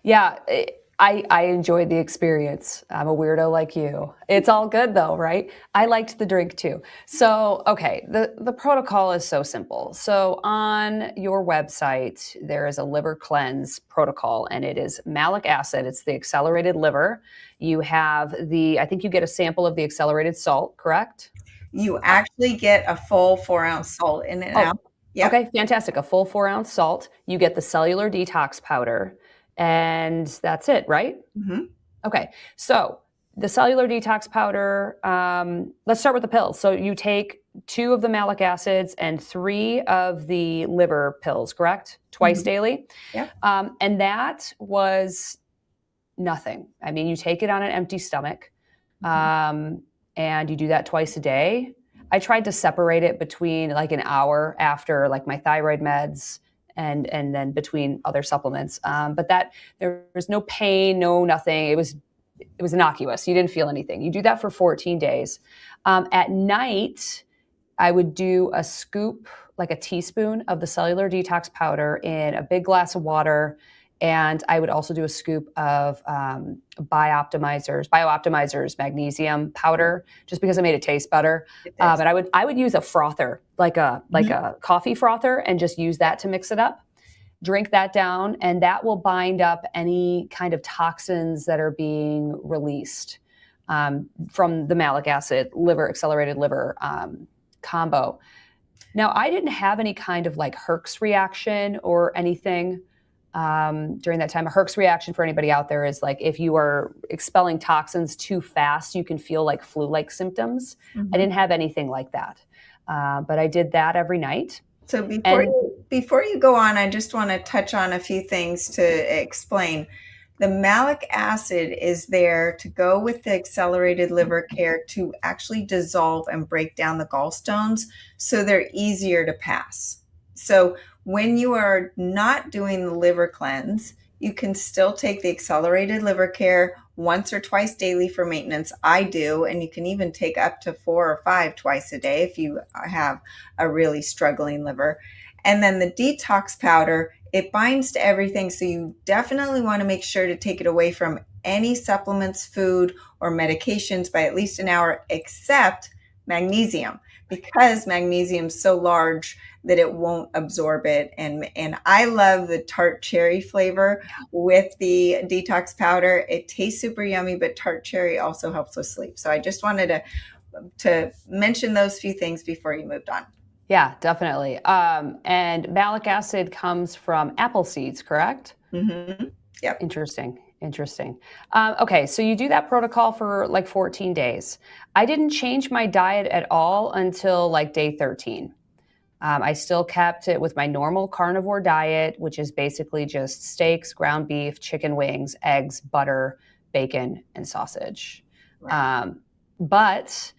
Yeah, I enjoyed the experience. I'm a weirdo like you. It's all good though, right? I liked the drink too. So, okay, the protocol is so simple. So, on your website, there is a liver cleanse protocol, and it is malic acid. It's the accelerated liver. You have I think you get a sample of the accelerated salt, correct? You actually get a full 4 ounce salt in and Oh, out. Yep. okay, fantastic. A full 4 ounce salt. You get the cellular detox powder, and that's it, right? Hmm. Okay, so the cellular detox powder, let's start with the pills. So you take two of the malic acids and three of the liver pills, correct? Twice Hmm. daily. Yep. And that was nothing. I mean, you take it on an empty stomach, Hmm. um, and you do that twice a day. I tried to separate it between like an hour after like my thyroid meds and then between other supplements. But that there was no pain, no nothing. It was innocuous. You didn't feel anything. You do that for 14 days. At night, I would do a scoop, like a teaspoon of the cellular detox powder in a big glass of water. And I would also do a scoop of biooptimizers magnesium powder, just because it made it taste better. It does. But I would use a frother, like a like Mhm. a coffee frother, and just use that to mix it up. Drink that down, and that will bind up any kind of toxins that are being released from the malic acid liver accelerated liver combo. Now, I didn't have any kind of like Herx reaction or anything during that time. A Herx reaction, for anybody out there, is like if you are expelling toxins too fast, you can feel like flu-like symptoms. I Mhm. didn't have anything like that, but I did that every night. So And before you go on, I just want to touch on a few things to explain. The malic acid is there to go with the accelerated liver care to actually dissolve and break down the gallstones so they're easier to pass. So when you are not doing the liver cleanse, you can still take the accelerated liver care once or twice daily for maintenance. I do, and you can even take up to 4 or 5 twice a day if you have a really struggling liver. And then the detox powder, it binds to everything. So you definitely want to make sure to take it away from any supplements, food, or medications by at least an hour, except magnesium, because magnesium is so large that it won't absorb it. And I love the tart cherry flavor with the detox powder. It tastes super yummy, but tart cherry also helps with sleep. So I just wanted to mention those few things before you moved on. yeah, definitely. And malic acid comes from apple seeds, correct? Mm-hmm. Yep. Interesting. Interesting. Okay, so you do that protocol for like 14 days. I didn't change my diet at all until like day 13. I still kept it with my normal carnivore diet, which is basically just steaks, ground beef, chicken wings, eggs, butter, bacon, and sausage. Right. But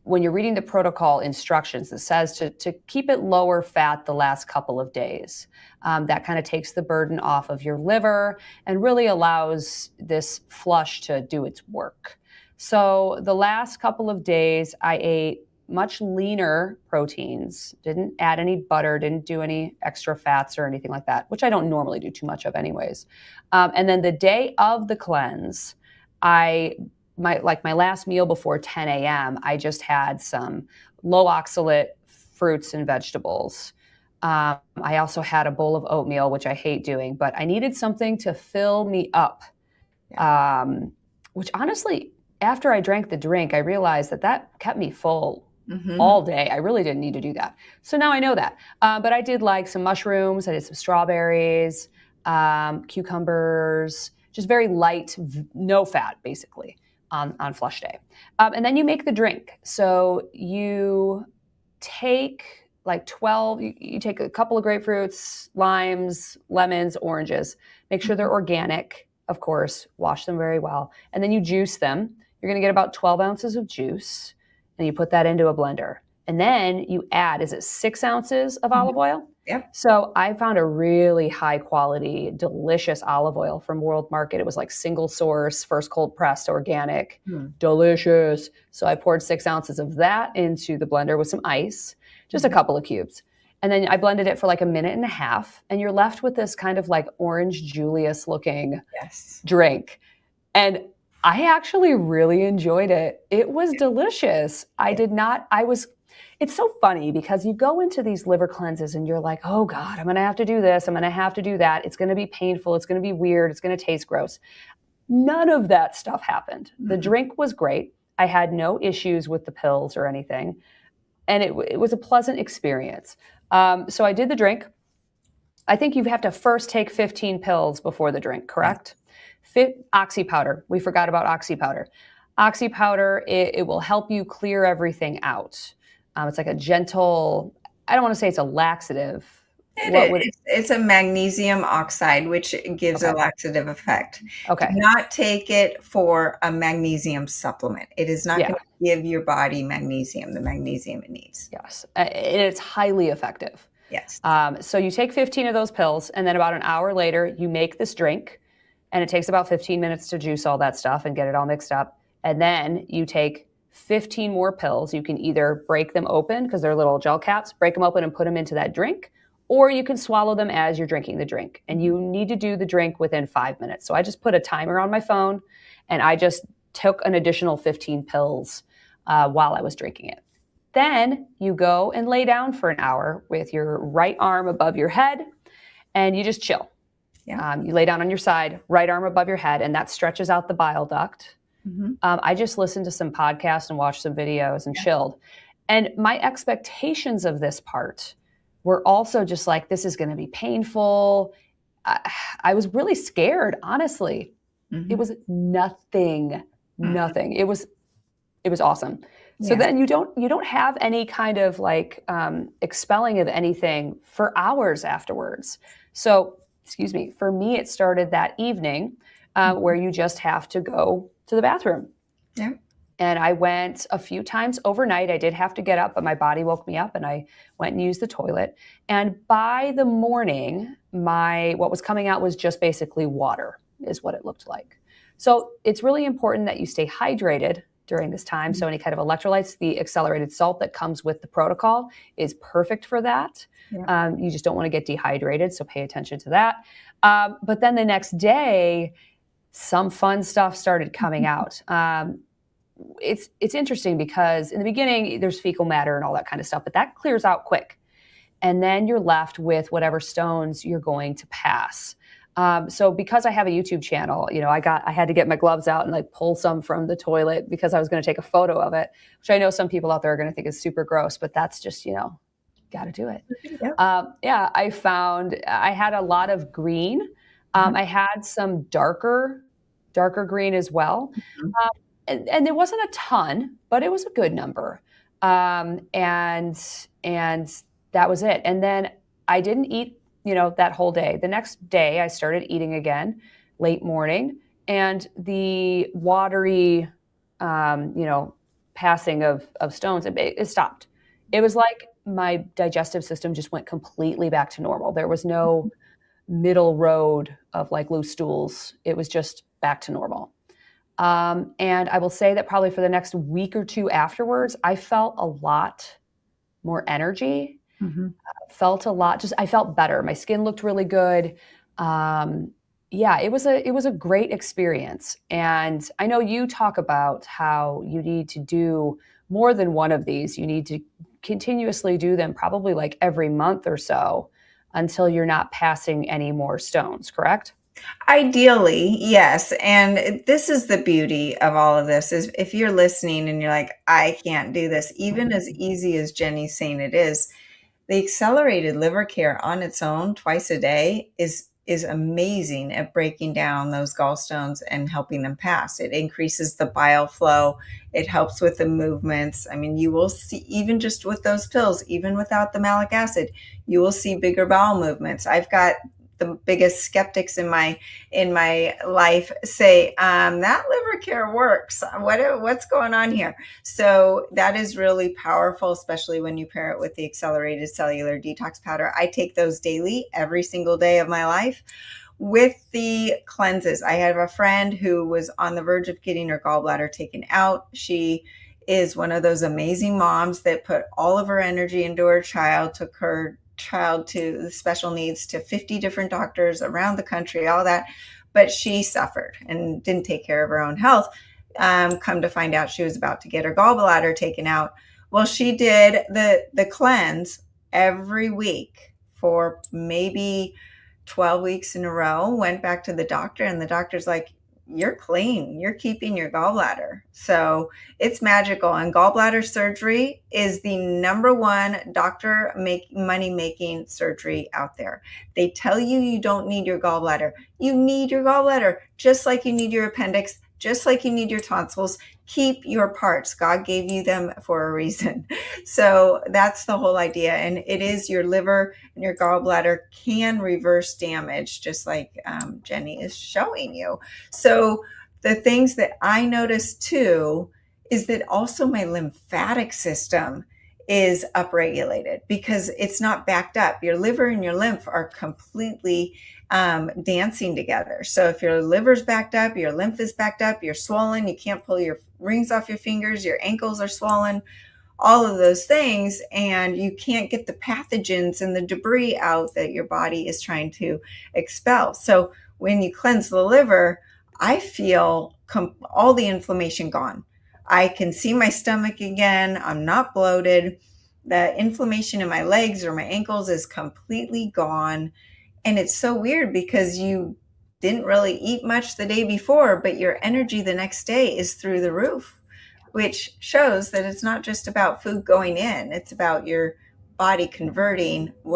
when you're reading the protocol instructions, it says to keep it lower fat the last couple of days. That kind of takes the burden off of your liver and really allows this flush to do its work. So the last couple of days, I ate much leaner proteins, didn't add any butter, didn't do any extra fats or anything like that, which I don't normally do too much of anyways. And then the day of the cleanse, I my last meal before 10 a.m., I just had some low oxalate fruits and vegetables. I also had a bowl of oatmeal, which I hate doing, but I needed something to fill me up. Yeah. Um, which honestly, after I drank the drink, I realized that kept me full Mm-hmm. all day. I really didn't need to do that. So now I know that. But I did like some mushrooms, I did some strawberries, cucumbers, just very light, no fat, basically, on flush day. And then you make the drink. So you take like 12, you take a couple of grapefruits, limes, lemons, oranges, make sure they're organic, of course, wash them very well. And then you juice them. You're going to get about 12 ounces of juice, and you put that into a blender. And then you add, is it 6 ounces of Mm-hmm. olive oil? Yep. So I found a really high quality, delicious olive oil from World Market. It was like single source, first cold pressed, organic, Mm-hmm. delicious. So I poured 6 ounces of that into the blender with some ice, just a couple of cubes. And then I blended it for like a minute and a half, and you're left with this kind of like orange Julius looking Yes. drink. And I actually really enjoyed it. It was delicious. It's so funny because you go into these liver cleanses and you're like, oh God, I'm going to have to do this. I'm going to have to do that. It's going to be painful. It's going to be weird. It's going to taste gross. None of that stuff happened. The drink was great. I had no issues with the pills or anything. And it was a pleasant experience. So I did the drink. I think you have to first take 15 pills before the drink, correct? Oxy powder. We forgot about oxy powder. Oxy powder, it will help you clear everything out. It's like a gentle, I don't want to say it's a laxative. It's a magnesium oxide, which gives a laxative effect. Okay. Do not take it for a magnesium supplement. It is not going to give your body magnesium, the magnesium it needs. Yes. And it's highly effective. Yes. So you take 15 of those pills, and then about an hour later, you make this drink, and it takes about 15 minutes to juice all that stuff and get it all mixed up. And then you take 15 more pills. You can either break them open, because they're little gel caps, break them open and put them into that drink, or you can swallow them as you're drinking the drink. And you need to do the drink within 5 minutes. So I just put a timer on my phone, and I just took an additional 15 pills while I was drinking it. Then you go and lay down for an hour with your right arm above your head, and you just chill. Yeah. You lay down on your side, right arm above your head, and that stretches out the bile duct. I just listened to some podcasts and watched some videos and chilled. And my expectations of this part were also just like, this is going to be painful. I was really scared, honestly. It was nothing. It was awesome. So then you don't have any kind of like expelling of anything for hours afterwards. So, excuse me, for me, it started that evening where you just have to go to the bathroom. Yeah. And I went a few times overnight. I did have to get up, but my body woke me up and I went and used the toilet. And by the morning, what was coming out was just basically water, is what it looked like. So it's really important that you stay hydrated during this time. So any kind of electrolytes, the accelerated salt that comes with the protocol is perfect for that. Yeah. You just don't want to get dehydrated, so pay attention to that. But then the next day, some fun stuff started coming out. It's interesting because in the beginning, there's fecal matter and all that kind of stuff, but that clears out quick. And then you're left with whatever stones you're going to pass. So because I have a YouTube channel, I had to get my gloves out and like pull some from the toilet because I was going to take a photo of it, which I know some people out there are going to think is super gross, but that's just, got to do it. Yeah. I had a lot of green. I had some darker green as well. And there wasn't a ton, but it was a good number. And that was it. And then I didn't eat, that whole day. The next day I started eating again, late morning, and the watery, passing of stones, it stopped. It was like my digestive system just went completely back to normal. There was no middle road of like loose stools. It was just back to normal. And I will say that probably for the next week or two afterwards, I felt a lot more energy. I felt better. My skin looked really good. It was a great experience. And I know you talk about how you need to do more than one of these. You need to continuously do them probably like every month or so until you're not passing any more stones, correct? Ideally, yes. And this is the beauty of all of this is if you're listening and you're like, I can't do this, even as easy as Jenny's saying it is, the accelerated liver care on its own twice a day is amazing at breaking down those gallstones and helping them pass. It increases the bile flow. It helps with the movements. I mean, you will see, even just with those pills, even without the malic acid, you will see bigger bowel movements. I've got the biggest skeptics in my life say that liver care works. What's going on here? So that is really powerful, especially when you pair it with the accelerated cellular detox powder. I take those daily, every single day of my life. With the cleanses, I have a friend who was on the verge of getting her gallbladder taken out. She is one of those amazing moms that put all of her energy into her child, took her child to the special needs to 50 different doctors around the country, all that. But she suffered and didn't take care of her own health. Come to find out, she was about to get her gallbladder taken out. Well, she did the cleanse every week for maybe 12 weeks in a row, went back to the doctor, and the doctor's like, you're clean, you're keeping your gallbladder. So it's magical. And gallbladder surgery is the number one money making surgery out there. They tell you you don't need your gallbladder. You need your gallbladder, just like you need your appendix, just like you need your tonsils. Keep your parts. God gave you them for a reason. So that's the whole idea. And it is your liver and your gallbladder can reverse damage, just like Jenny is showing you. So the things that I noticed too is that also my lymphatic system is upregulated because it's not backed up. Your liver and your lymph are completely dancing together. So if your liver's backed up, your lymph is backed up, you're swollen, you can't pull your rings off your fingers, your ankles are swollen, all of those things, and you can't get the pathogens and the debris out that your body is trying to expel. So when you cleanse the liver, I feel all the inflammation gone. I can see my stomach again. I'm not bloated. The inflammation in my legs or my ankles is completely gone. And it's so weird because you didn't really eat much the day before, but your energy the next day is through the roof, which shows that it's not just about food going in, it's about your body converting